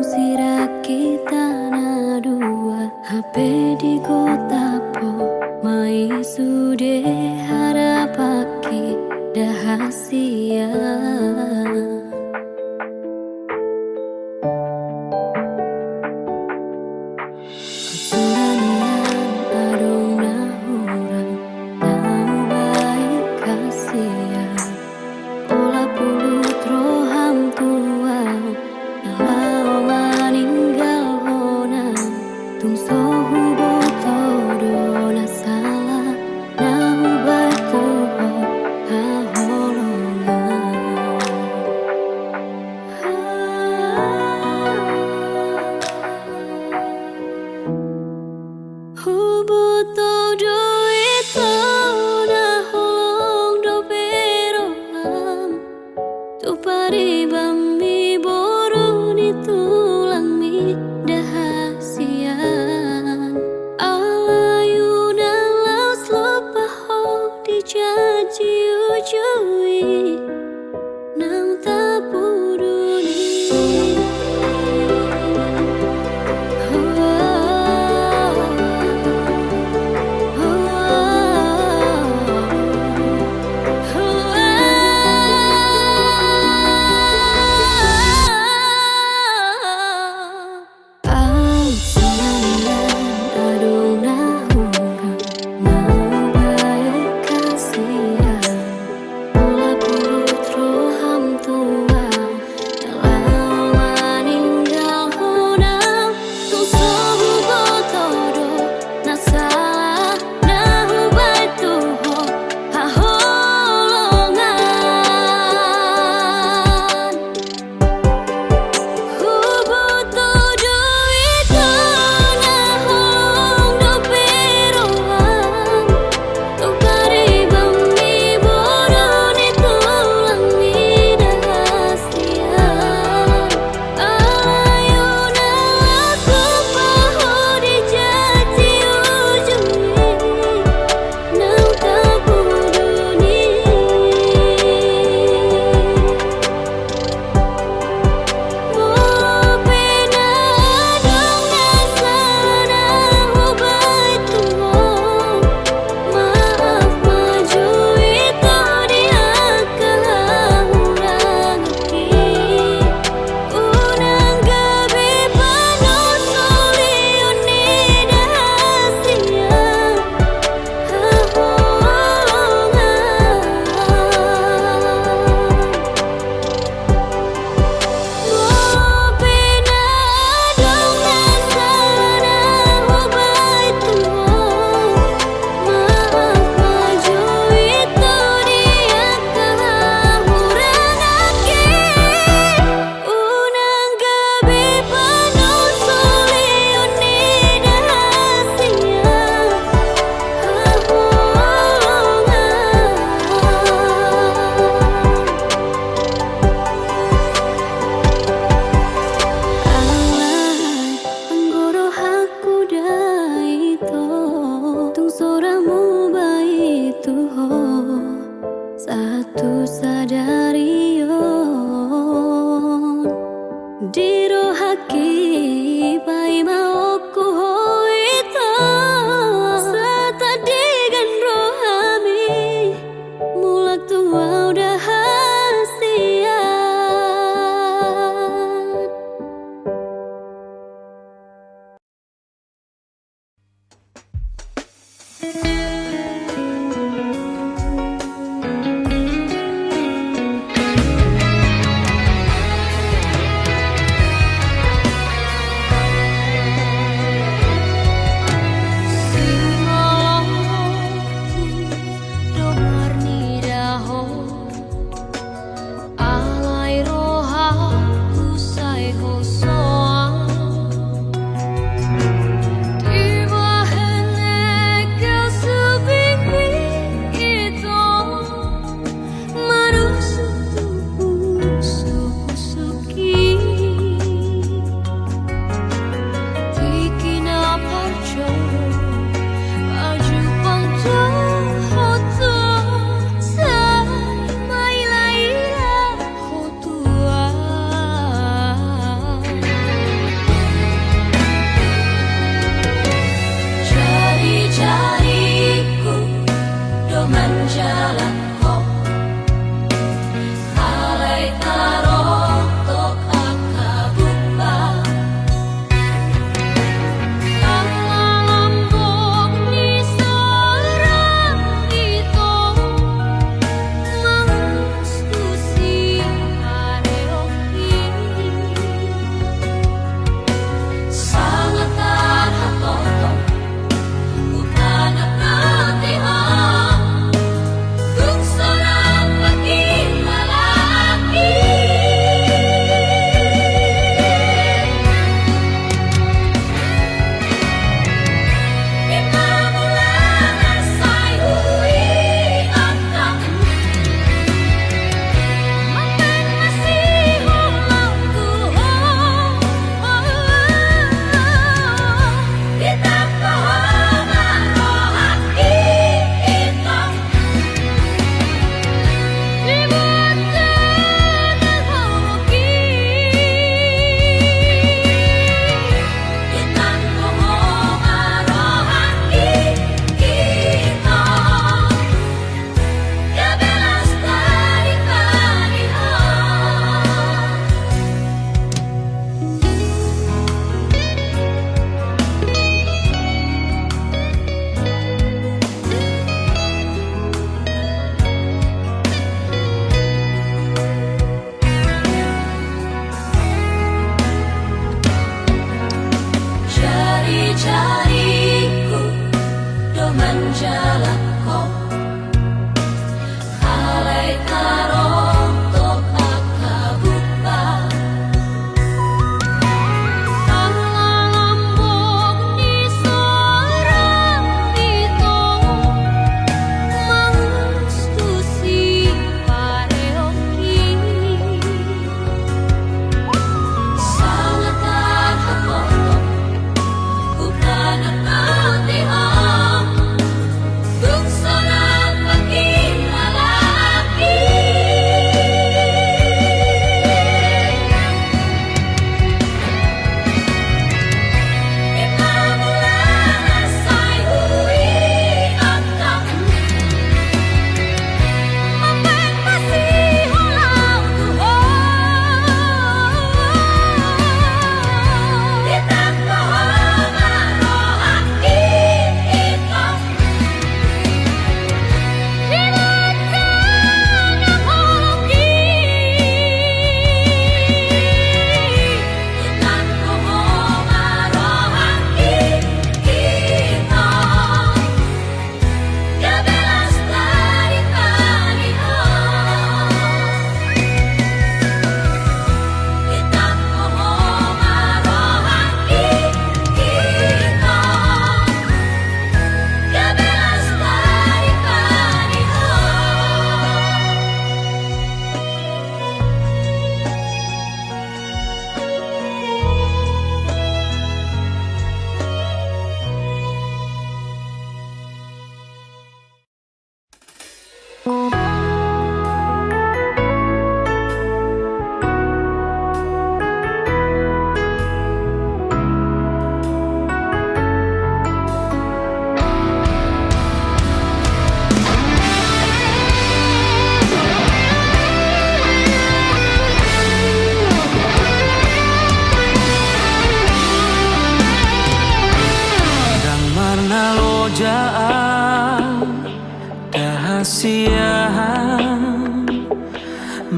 sira kita na dua HP di kota po mai sude harapake dahasia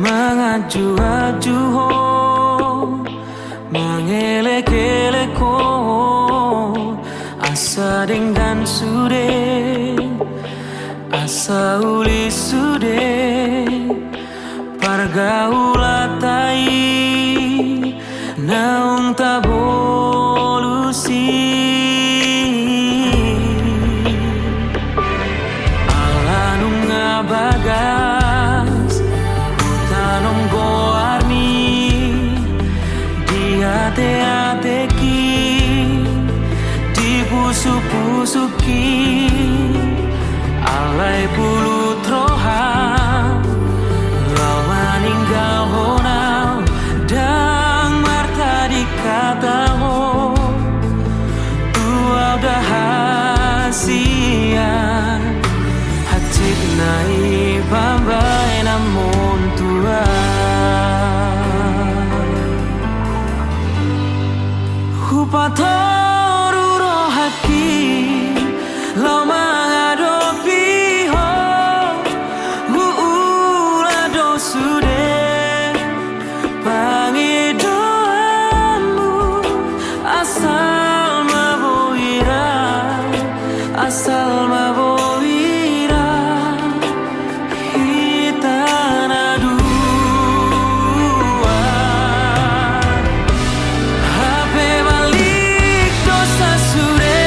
mengaju-aju ho, mengelek-elek ho, asa dengan sude, asa uli sude, pargaulatai, naung tabolusi. Alanung ngabagas, utanom goarmi, diate-ateki, dipusu-pusuki, alai pulu troham, lawan ninggal honau, dang marta dikataho, tua udah hasian, hacit nai pambai namun tua. Hupatoru rohaki, lau mengadopi ho, huula dosude, pangidoamu asal maboira, asal maboira, hitana dua. Hape balik dosa sure,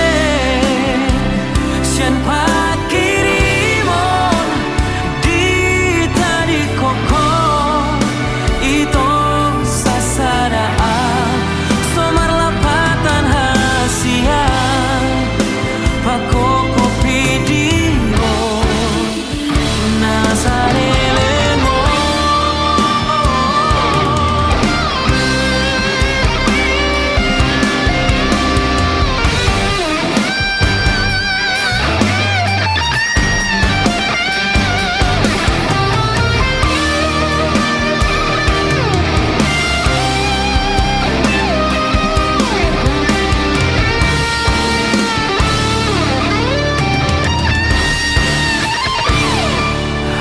sian pakirimon, di tadi koko, ito sasadaan, somar lapatan hasian, pakoko pidio, nasarelengo.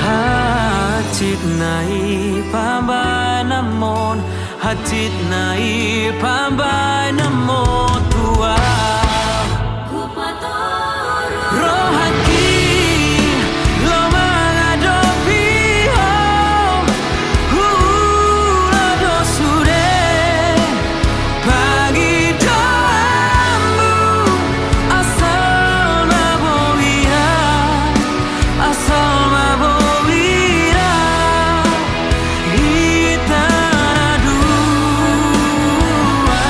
Hacit nai pambai namon, hacit nai pambai namon tua. Rohaki, lo mengadopi ho, hula dosude, pagi doamu, asal maboira, asal maboira, hitana dua.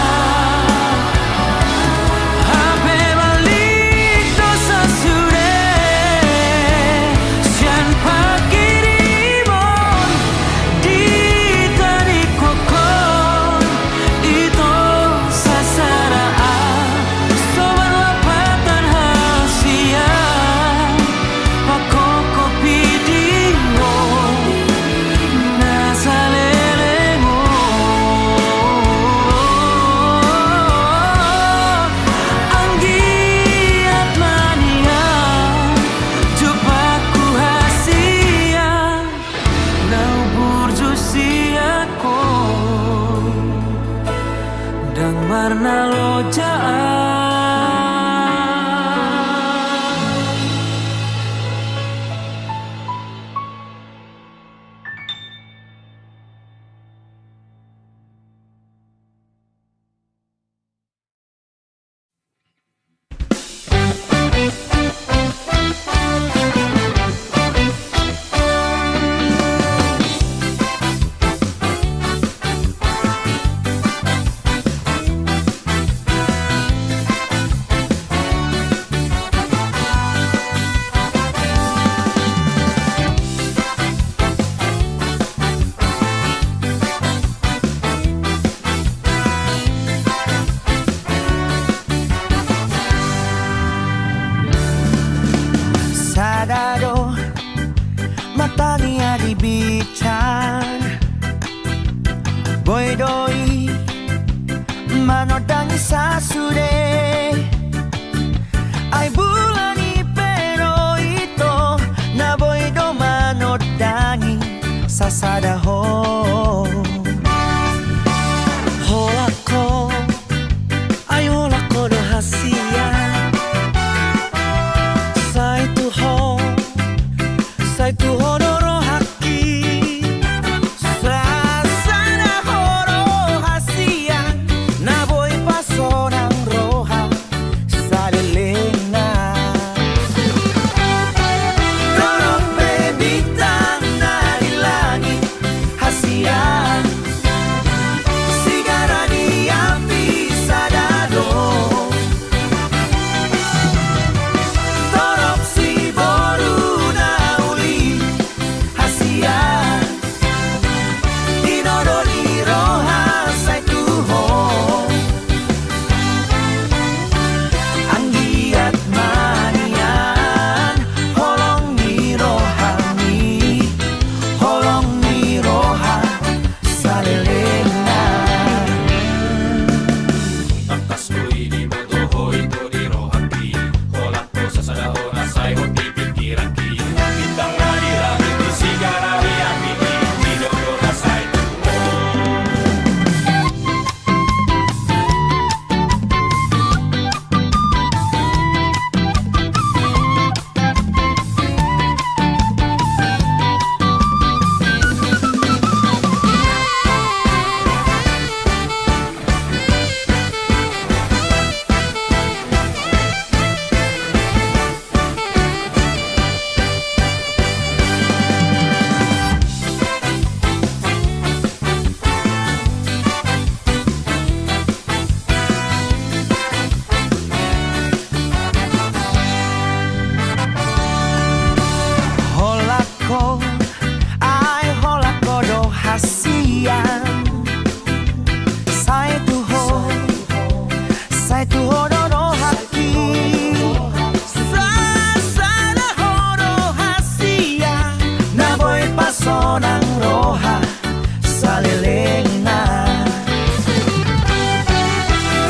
Hape balik dosa sude, sian pakirimon, di tadi kokon, ito sasaraan, sobar lapatan hasian, pakoko pidio, nasaleremo. Anggiat mania, jupaku hasian, nau burjusiako, dang marna lojaan. Sadado matanya dibican, boy doi manodangi sasude, ay bulani pero ito na boy do manodangi sasada ho holako ai holako do hasia sai tu ho do rohaki sasada horo hasia na boy pasonang roha salelena dorong bebitang dari langit hasia sigara di api sadado torop si boru na uli hasia dinodori roha sai tuho anggiat manian holong ni roha salelena Takas ko'y di mo dohoy to di rohaki Holak ko sa sadaho na sa'y ho di pikiraki Bintang na di langit di sigara di api di dodo na sa'y tuho holako ai holako do hasia sai tu ho do rohaki sasada horo hasia na boy pasonang roha salelena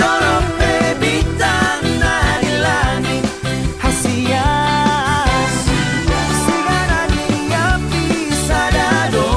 dorong bebitang dari langit hasia sigara di api sadado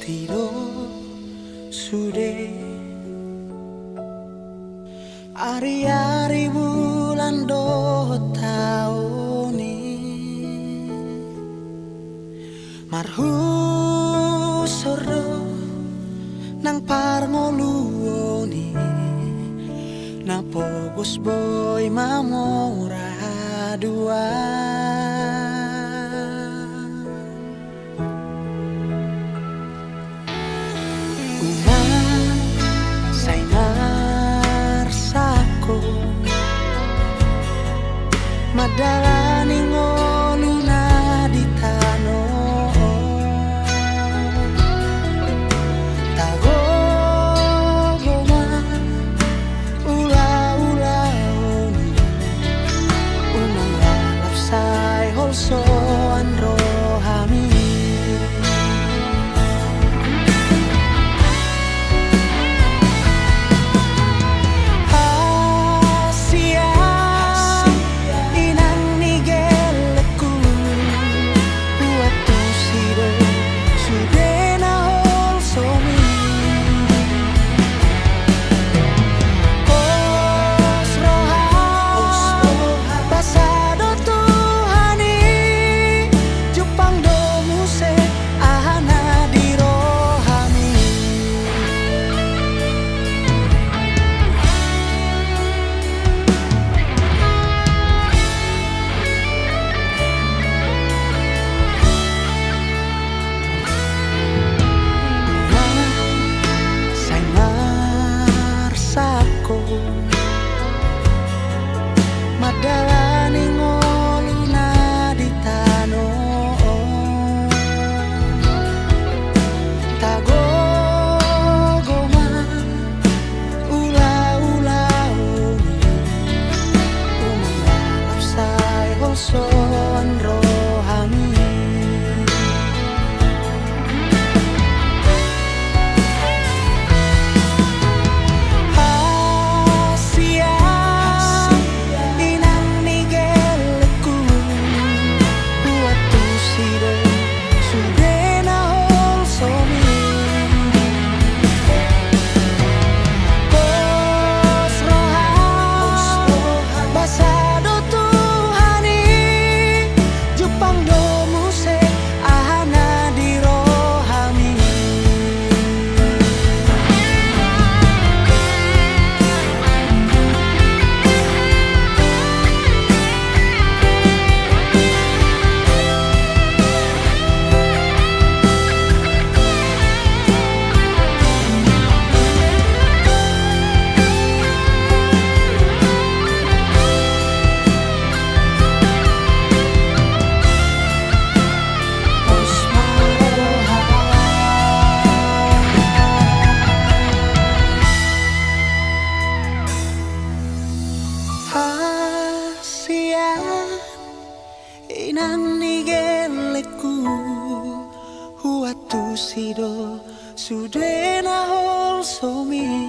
tidur sudah hari-hari bulan do tahun ini marhu soro nang parngoluoni napo bos boy mamora dua madalani ngoluna di tano tagogoma ula-ula unang lalap say holso andro hami madalani ngoluna di tano tagogoma ula-ula umangalap say holso andro hami inang nigeleku huatu sido sudena hol somi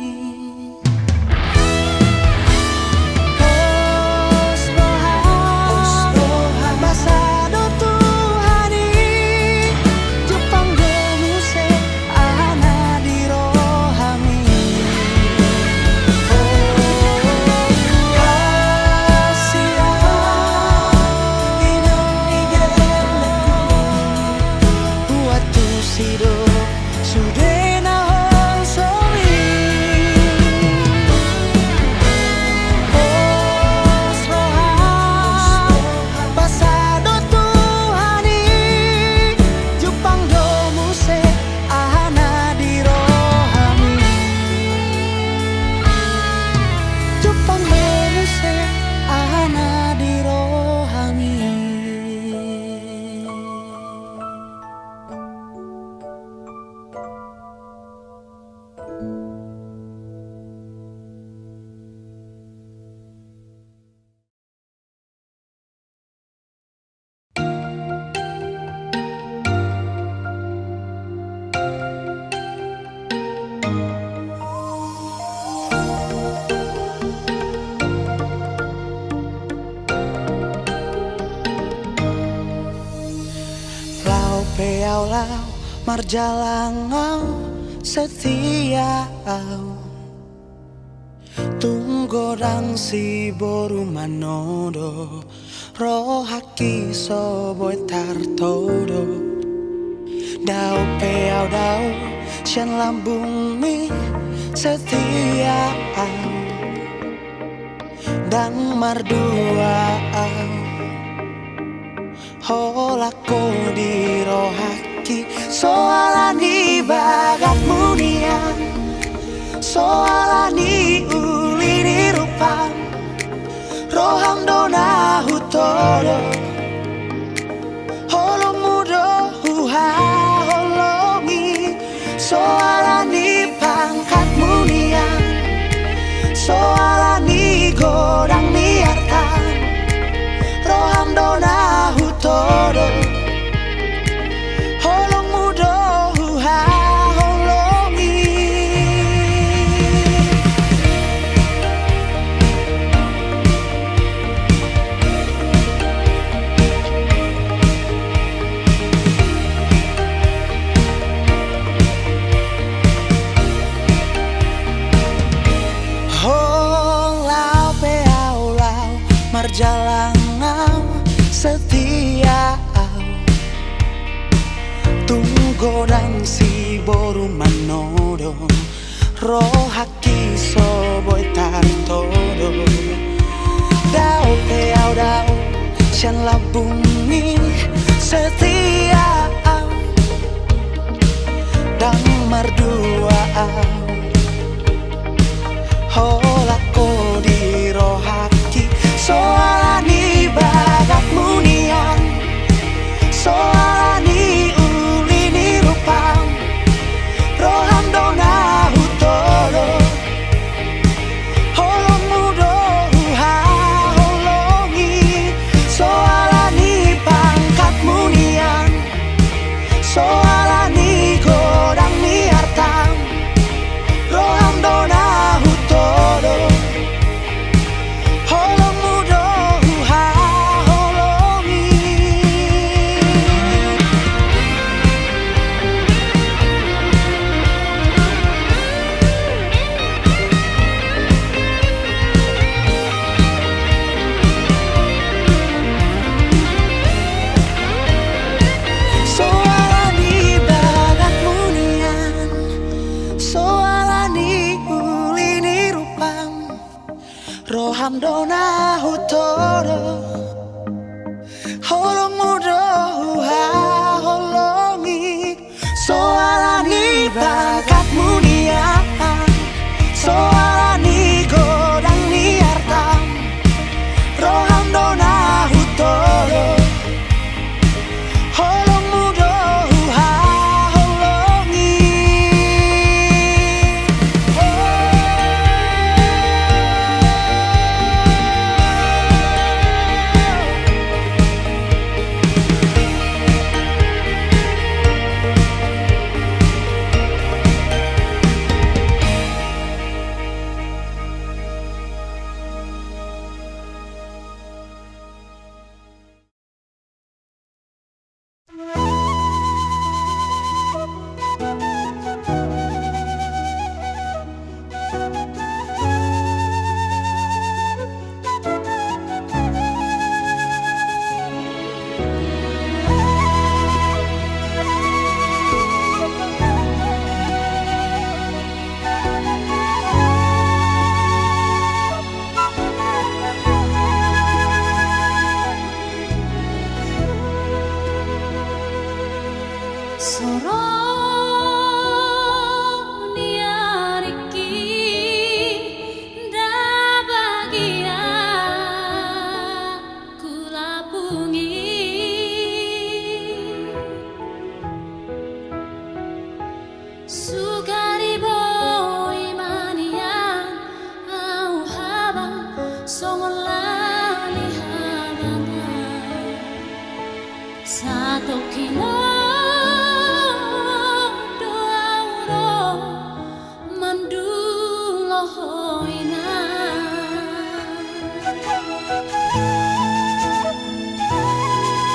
sudena hol somi lao marjalangau setia tunggorang si boru manodo rohaki soboy tartodo dau peau dau sian lambung mi setia dan mardua holako di rohaki soalani bagat munian soalani uli di rupang roham dona hutodo holo mudo huha holongi soalani pangkat munian soalani godang miartan roham dona hutodo holong mudo huha holongi holau peau lau marjalangau setia tunggodang si boru manodo rohaki soboy tartodo dau peau dau sian labungi setia dan mardua holako di rohaki soalani bagat munian soalani uli di rupang roham dona hutodo holong mudo huha holongi soalani pangkat munian soalani godang miartang roham dona hutodo holong mudo huha holongi soalani bagat munian soalani uli di rupang roham dona hutodo holong mudo huha holongi soalani bagat munian soalani godang niartang roham dona hutodo holong mudo huha holongi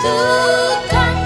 Tukang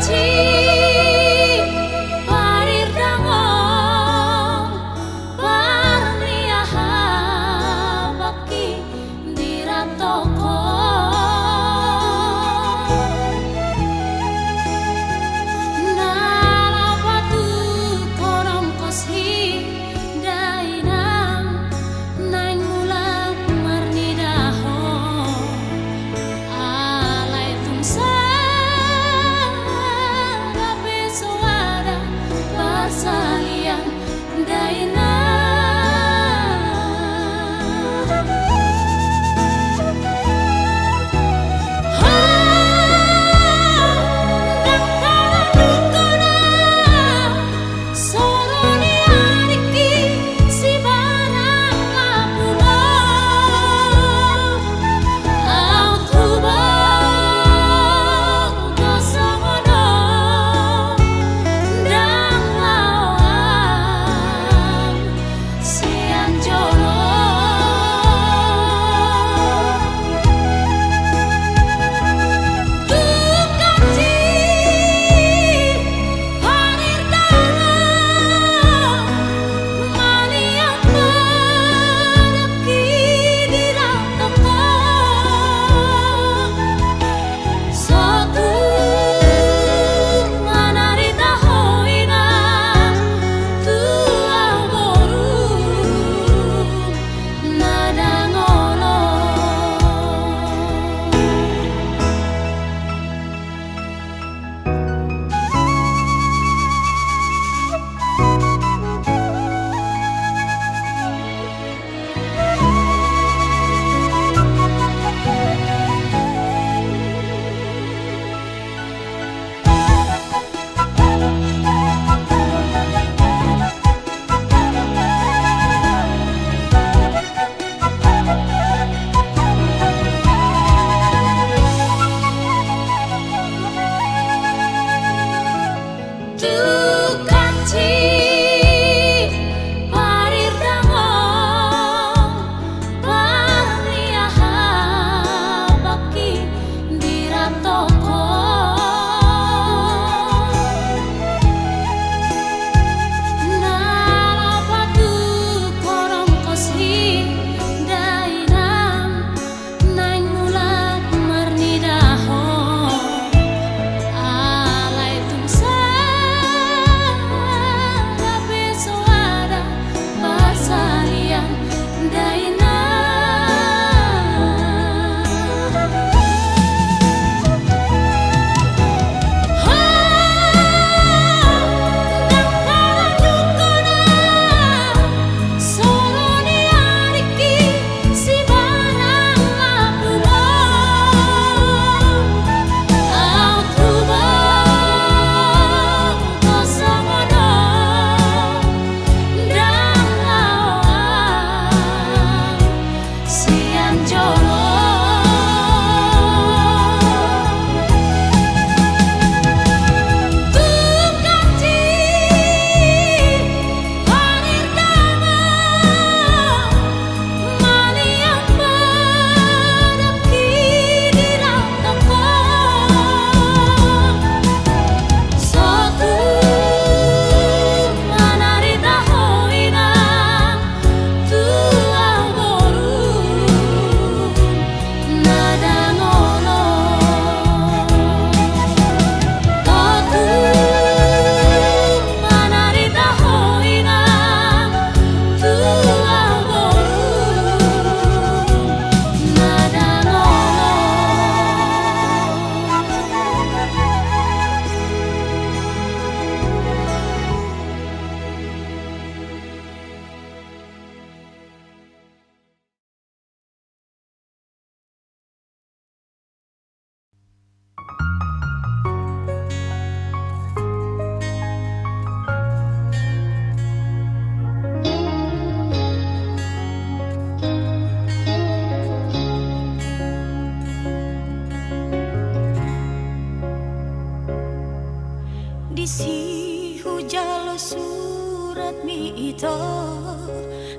Disi hujalo surat mi ito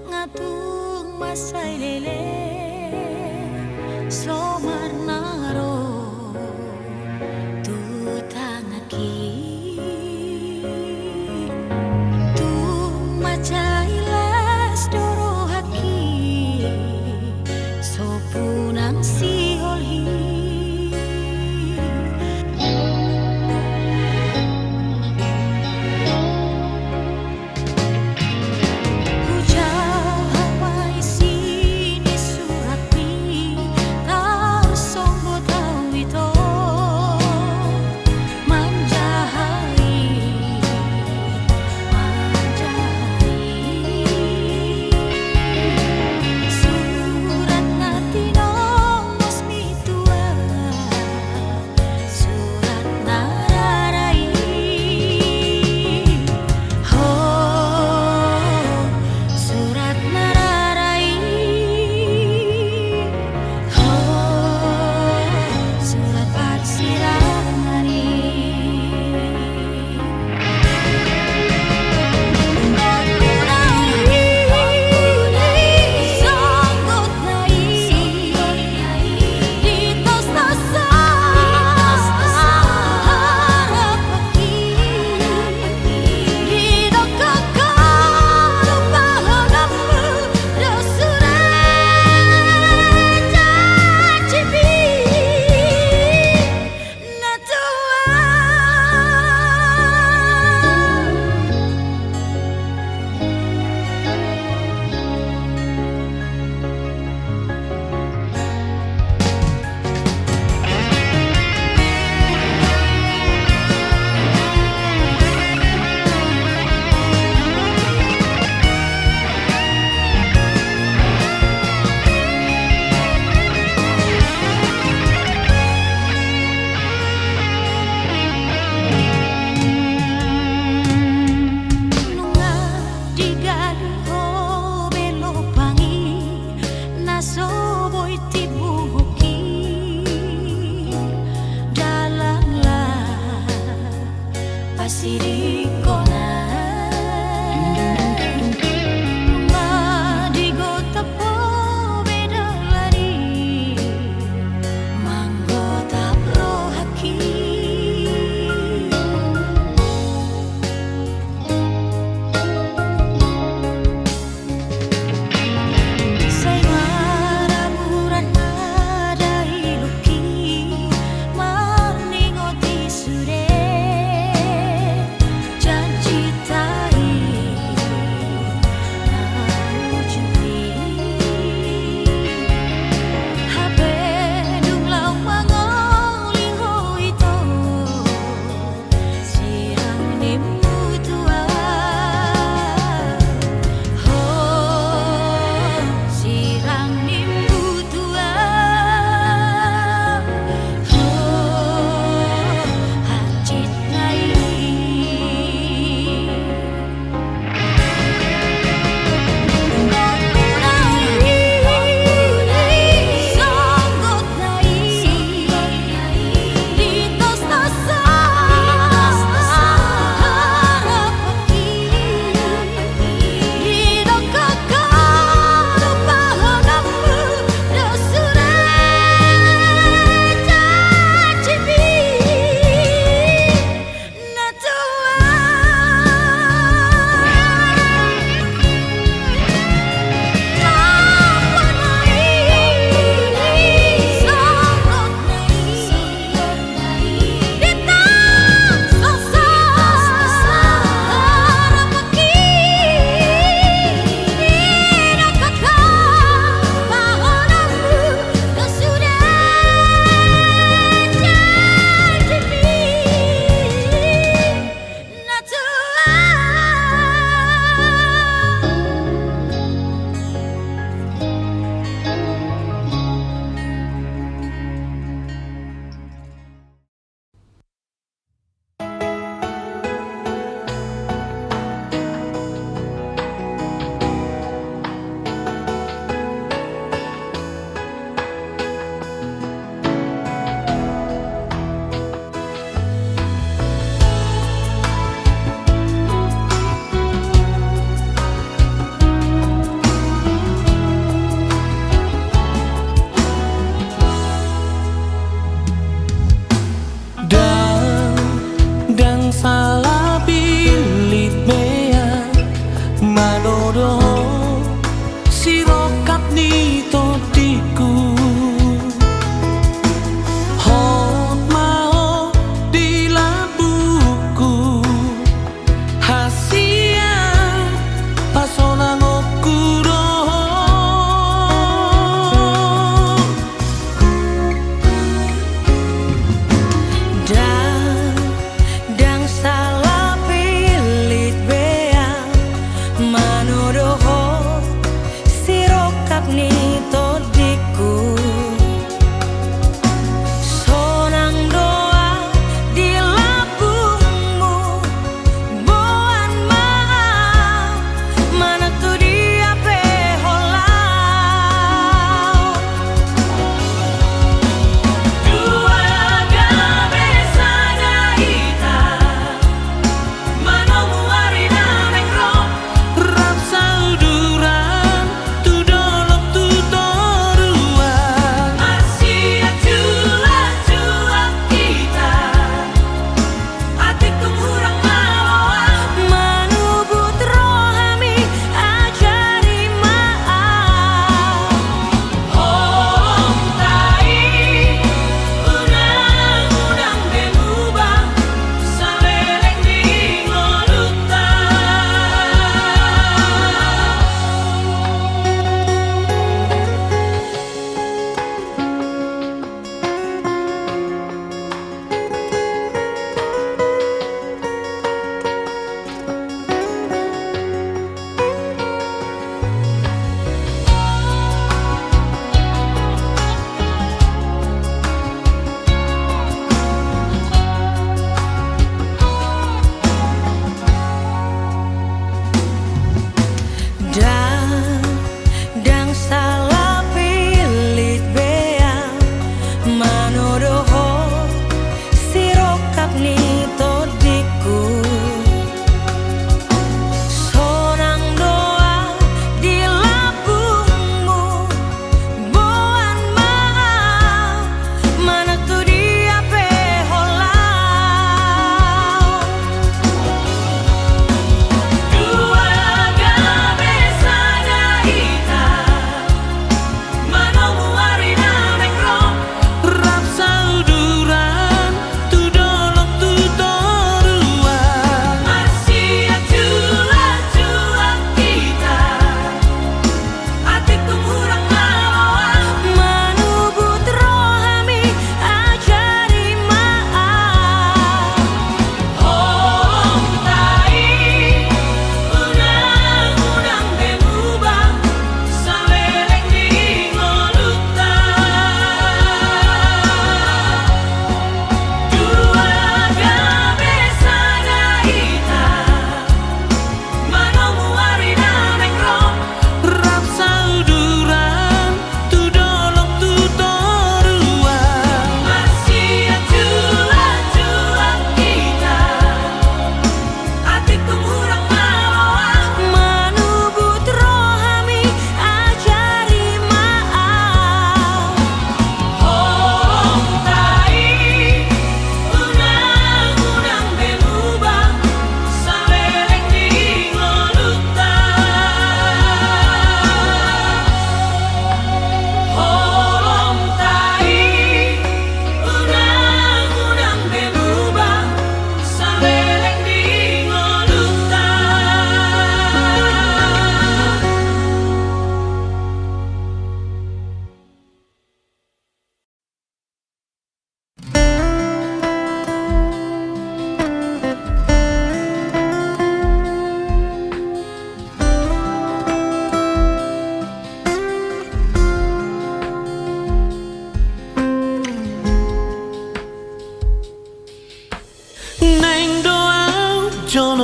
ngatung masay lele somar naro tutangaki tu macailas doro haki sopunang siholhi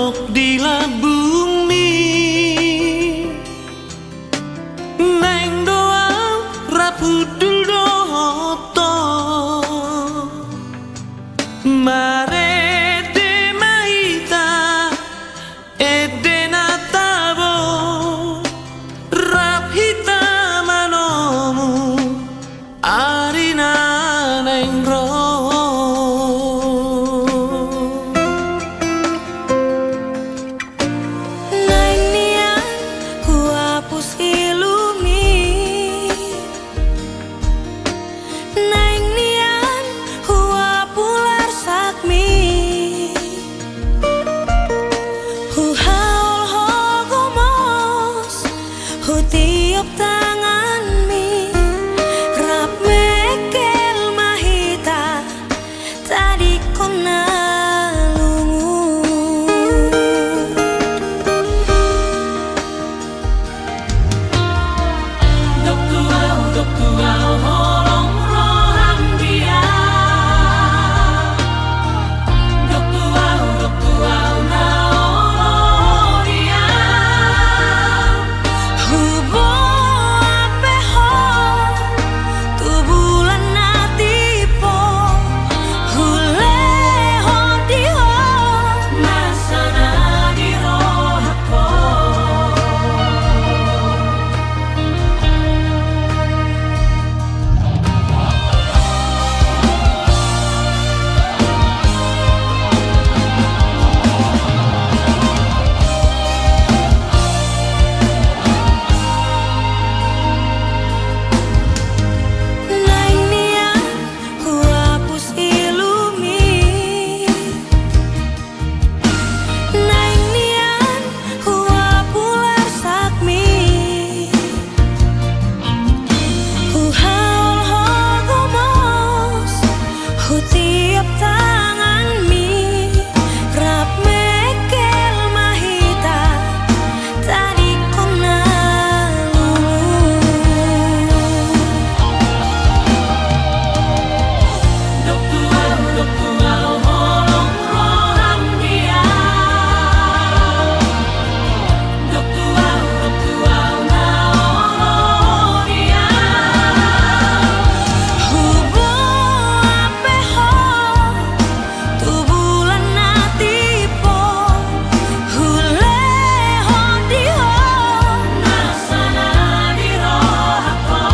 dok di la bumi neng doa rapudul doto mare de maita ede natabo rap hita manomu arina neng ro Nang nian huapus ilumi Nang nian huapular sakmi Hu haul hogomos Hu tiup tangan mi Rap mekel mahita Tadi kona Dok tuau holong roham dia Dok tuau na olo dia Hubo ape ho tu bulan na tipo Hule ho di ho masana di rohako Nang nian huapus ilumi Nang nian huapular sakmi Hu haul hogomos Hu tiup tangan mi Rap mekel mahita Tadi kona Dok tuau holong roham dia Dok tuau na olo dia Hubo ape ho tu bulan na tipo Hule ho di ho masana di rohako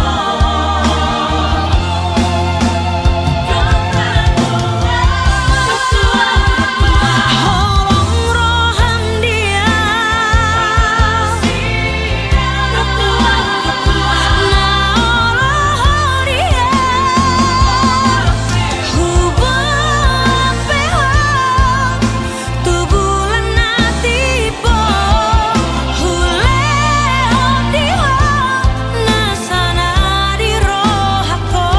Holong roham dia Dok tuau na olo dia Hubo ape ho tu bulan na tipo Hule ho di ho nasana di rohako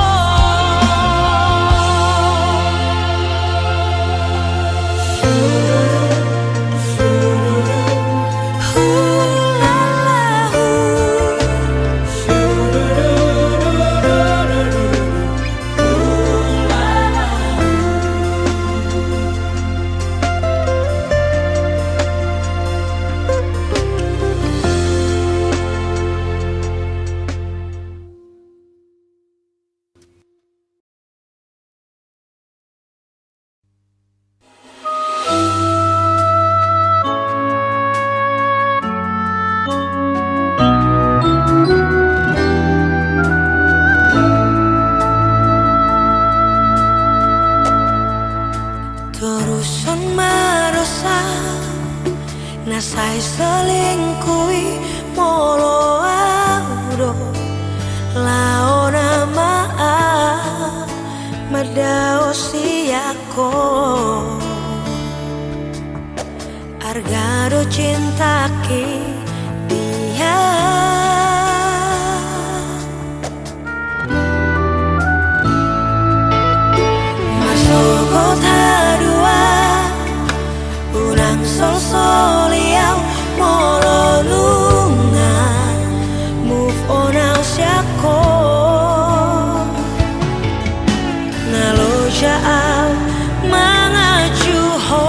Terusan marosa Nasai selingkuhi Molo audo Laona maa Madao siako Argado cintaki dia Masuk dua Unang sol soliau Molo lunga Move on au siako Nalo jaau Mangaju ho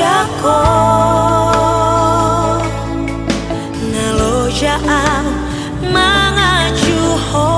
jako ngalojaan mangacu ho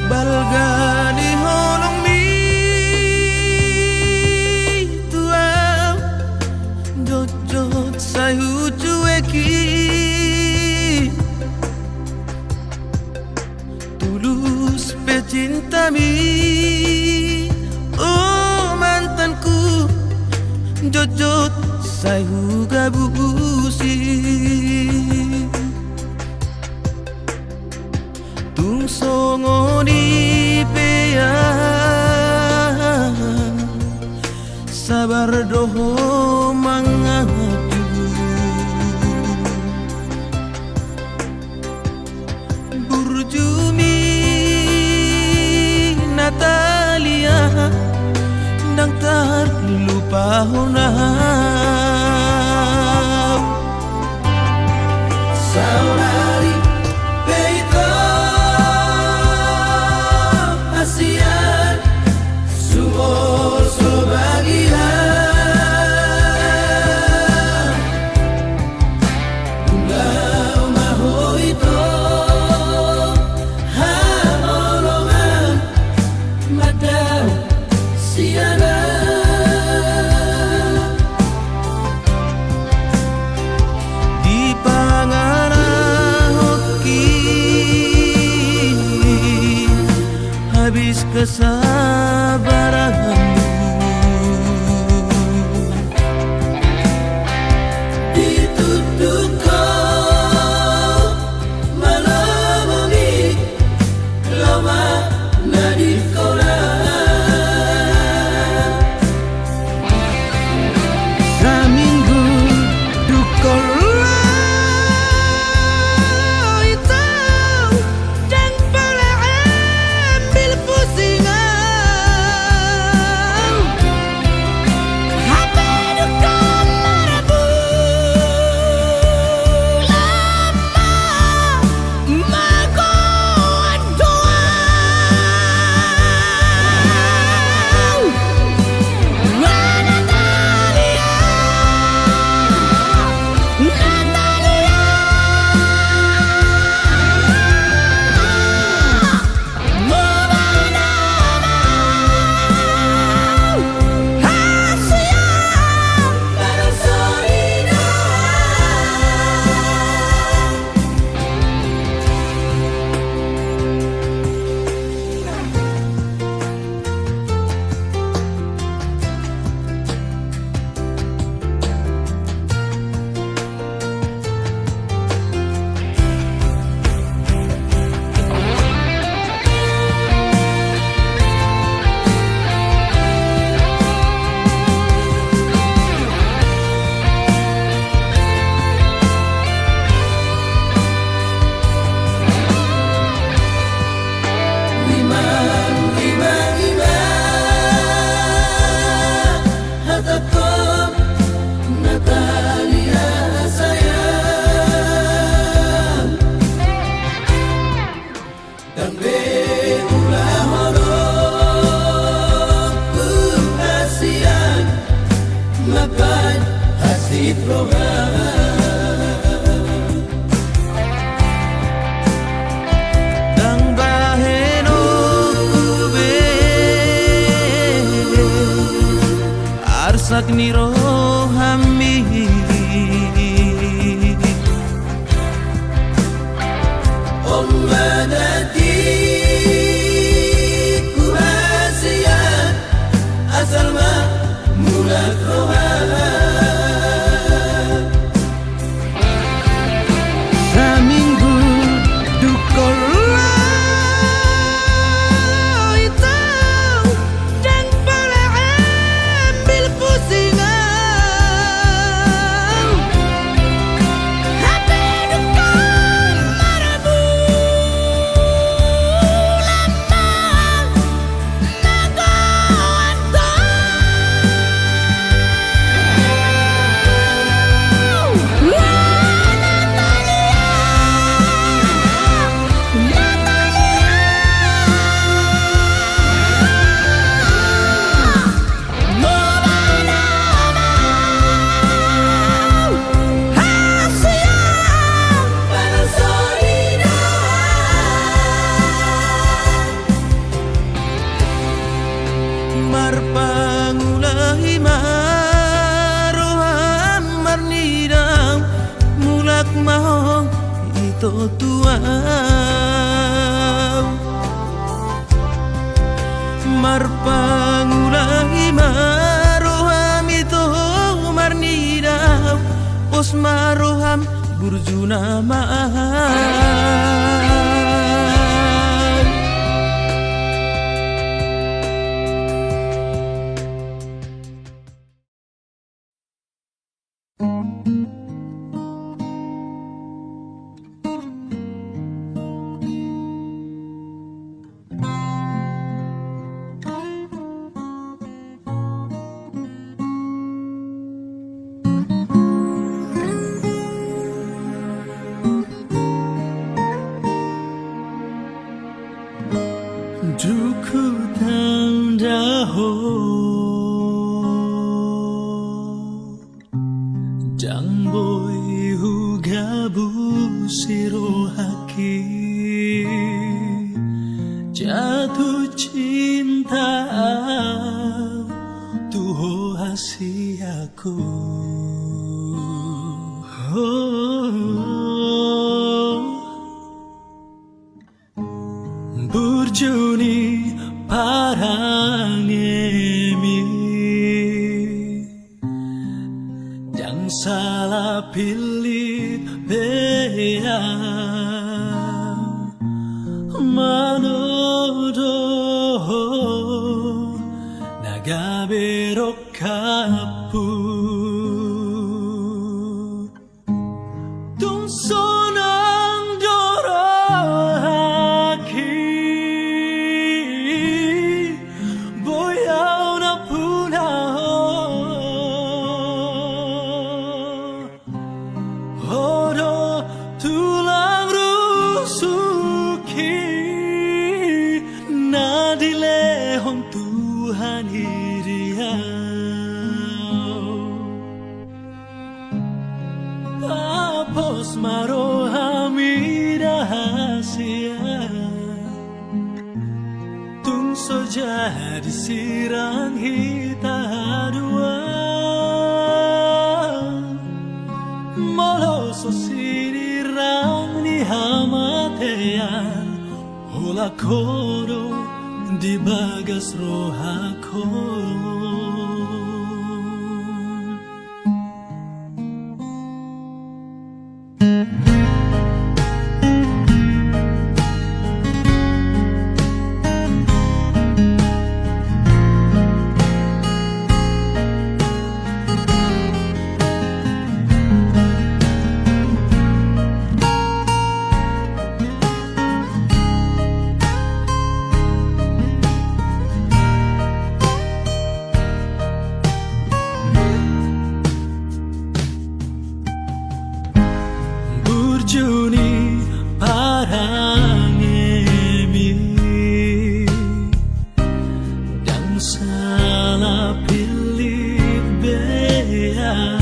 Balgani holong mi tuau jojot sayu cueki tulus pecinta mi oh mantanku jojot sayu gabusi tung songoni pea sabar doho mangaju burjumi Natalia dang terlupa honau saudari Peito Asian sumur sebagian Ungau maho itu hamolongan madau siana di pangana hoki habis kesabaranmu dituduh kau menemui lama nadif kolam saminggu dukola itu dan pula ambil pusingan Dang baheno kube arsak niro hami Ommadati kuhasiat asal ma mulak rohan Saminggu dukolah itu dan boleh ambil pusingan Happy duka marabu lambang Marpangulahi maroham marnidang mulak mahong ito tuaw Marpangulahi maroham ito marnidang pos maroham burjuna maah Duku tanda ho Jang boy hugabu siro haki Jatuh cinta tuho hasiaku Burjuni parangemi Yang salah pilih bea Manodo naga berok kapu Tung sonang doraki Boyaw na punaho Odo tulang rusuki Nadilehong Tuhan hiriau Tapos marohami rahasia Tungso jadi sirang kita dua Moloso sinirang ni hamatean Hola koro di bagas rohako Juni parangemi Dan salah pilih bea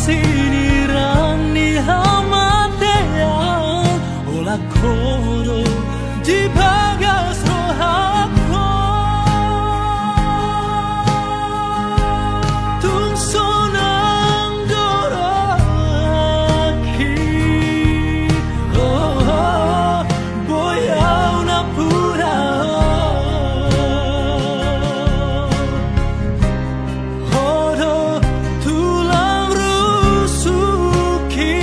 sinirang ni hamatean Ola koro di bagas rohako Tung sonang doraki Oh, boyaw na pura Horo tulang rusuki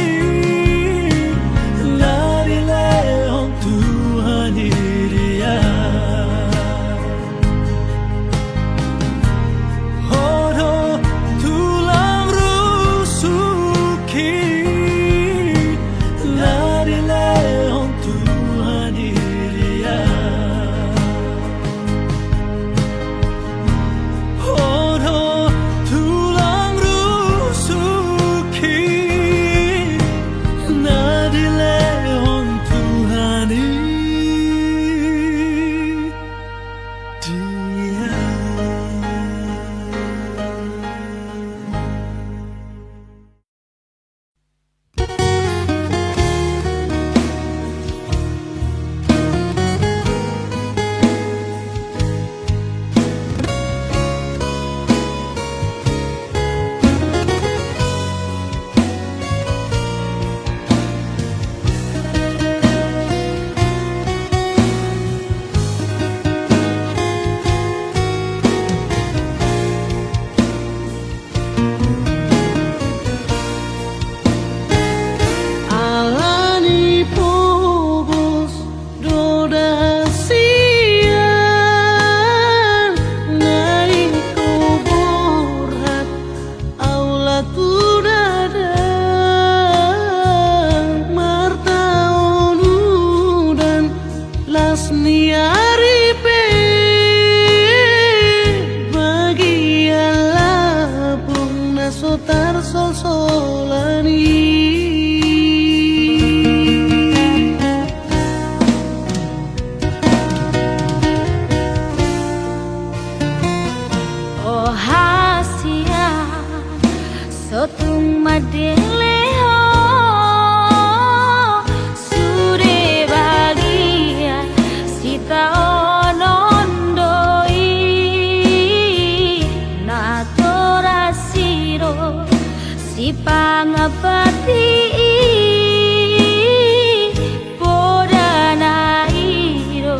Dari leon Tuhan dia Horo tulang rusuki Dari leon Tuhan dia Horo tulang rusuki Dari leon Tuhan dia Alani pogos dodasian Naik kuburat aula tudadang Marta onu dan lasniari pe Bagian labung nasotar sol-solani Oh hasia sotung madeleho Sude bagian sita onondoi Natorasiro si pangapati Poda nairo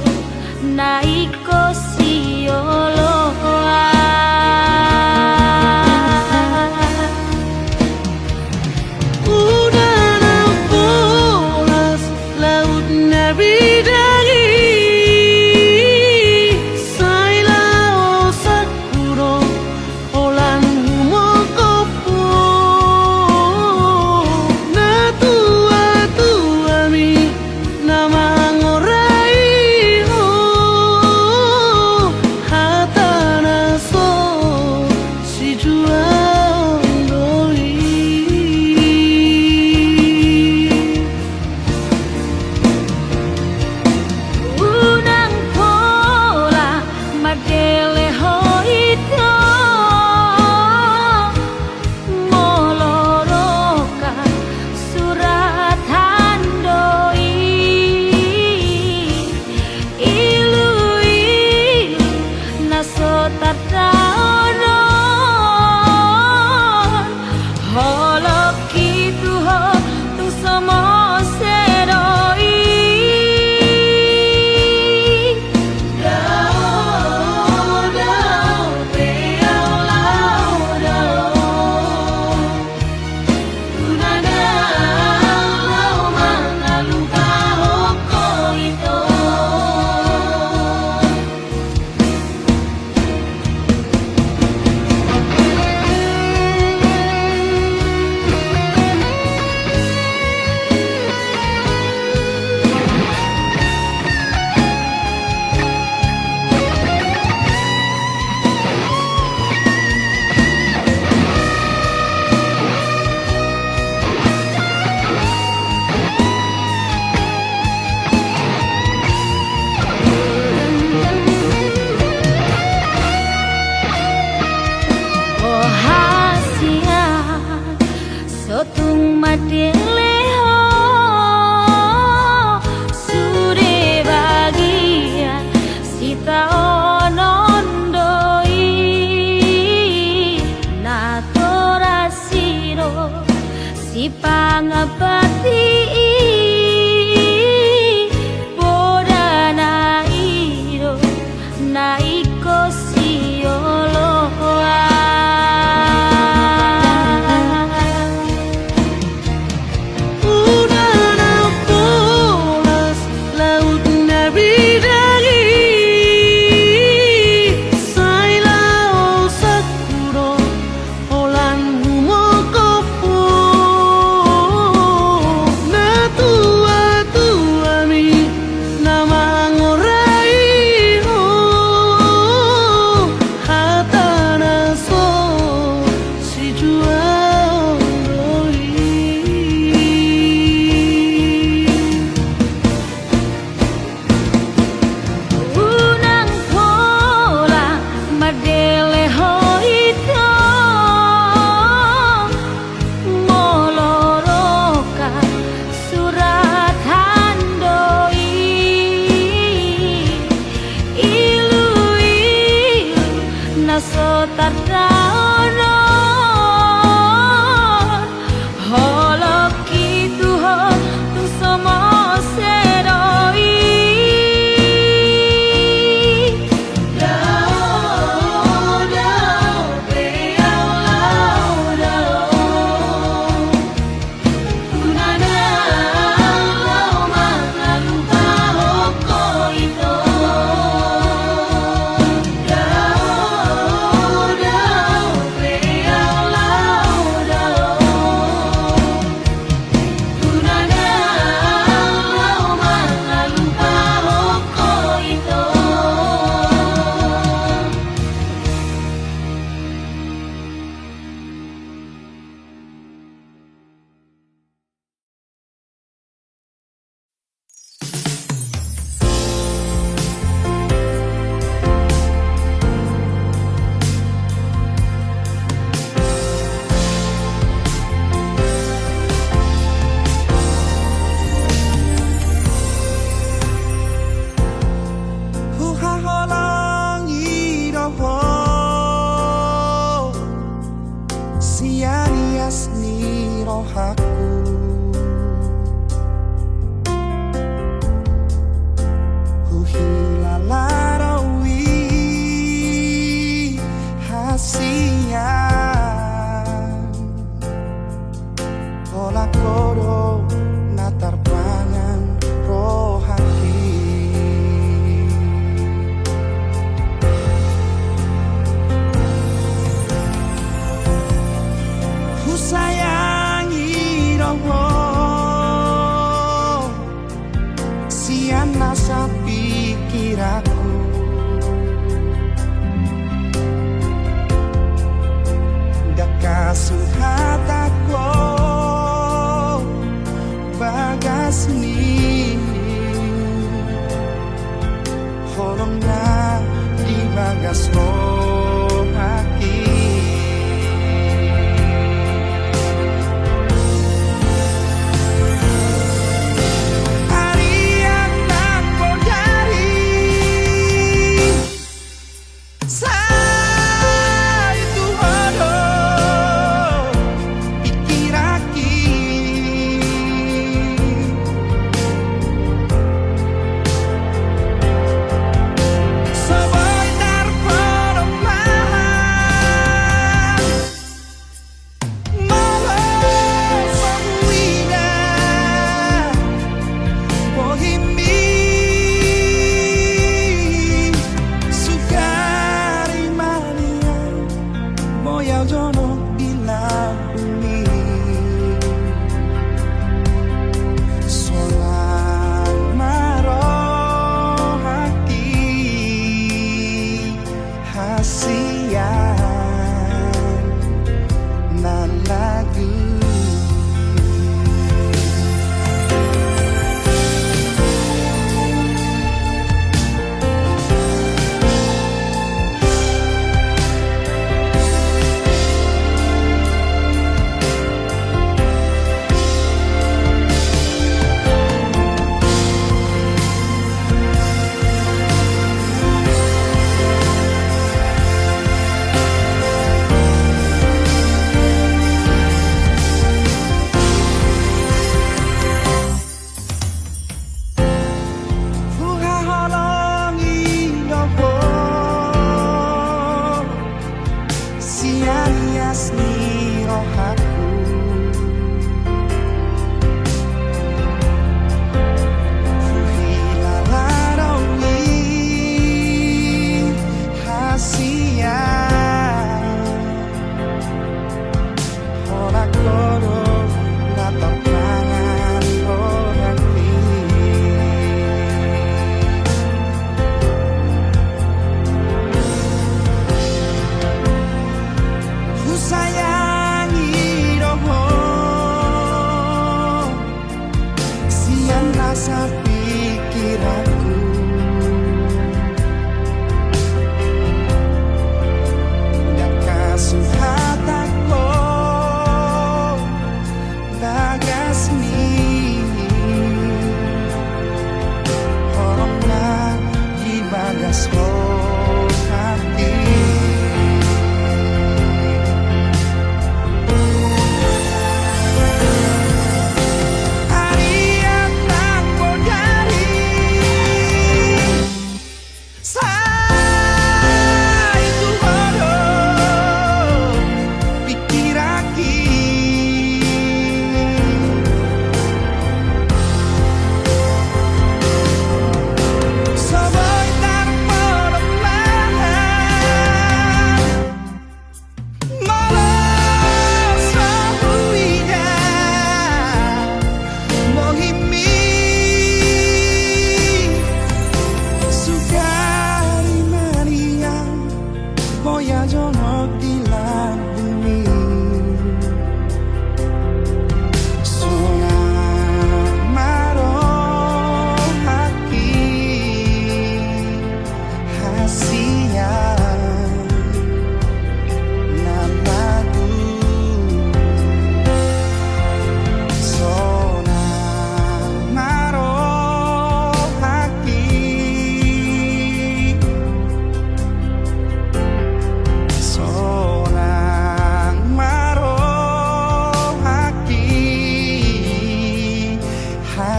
naiko sioloa Udara polas laut nabidagi Saila osakuro olan humokopo madeleho sude bagian sita onondoi natorasiro si pangabati bodana iro naiko sioloa udara polas laut nabidagi sailao sakuro olan humokopo na tua mi nama ngorai ho hatana so si jual doi unang pola madeleho ito moloroka surat handoi ilu nasotar daonon holok itu ho tu somo seroi dao dao beau lao dao kunana lao manalupa hoko ito dao dao beau lao dao kunana lao manalupa hoko ito Huhaholang iroho sianias ni rohaku huhilalarawi hasian kola koro natarpangan rohaki ku sayangi roho sian nasa pikiraku dakasuhat ako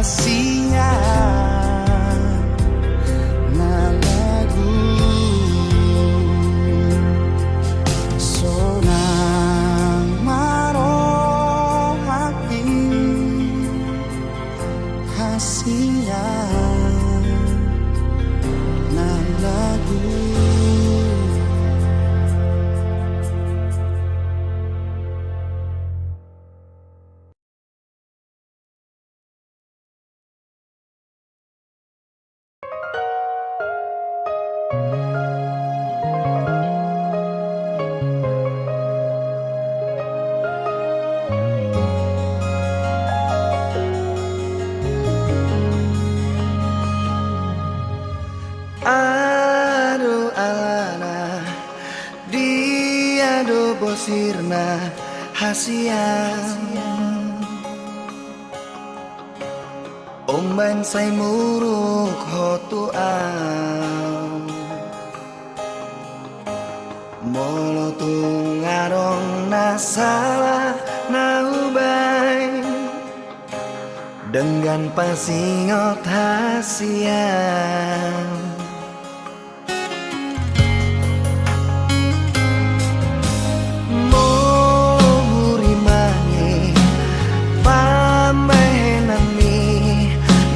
hasilnya na lagu sonang marohati hasilnya na lagu. Aduh alana dia do bosirna hasian omban say muruk hotu au molo tungarong nasalah naubay dengan pasingot hasian.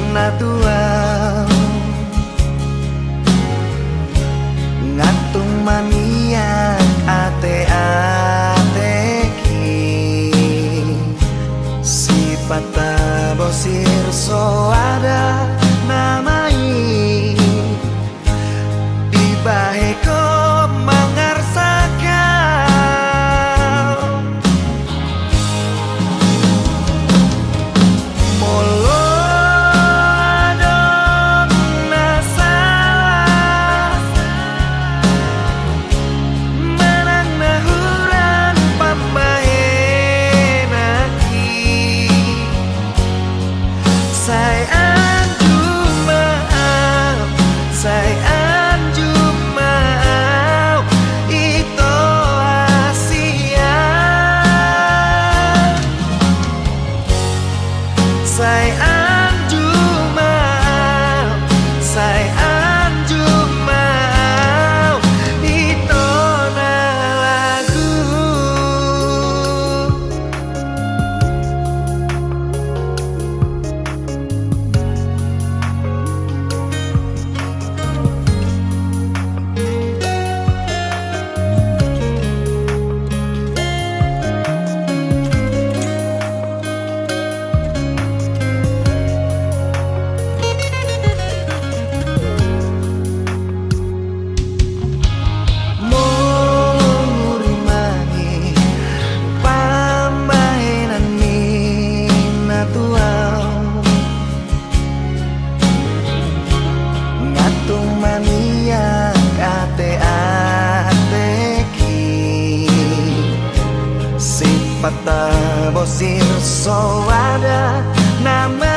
Natuang ngatung maniak ate-ateki sipata bosir so ada namai dibaheko mangarsakan molo Pata bosir so ada nama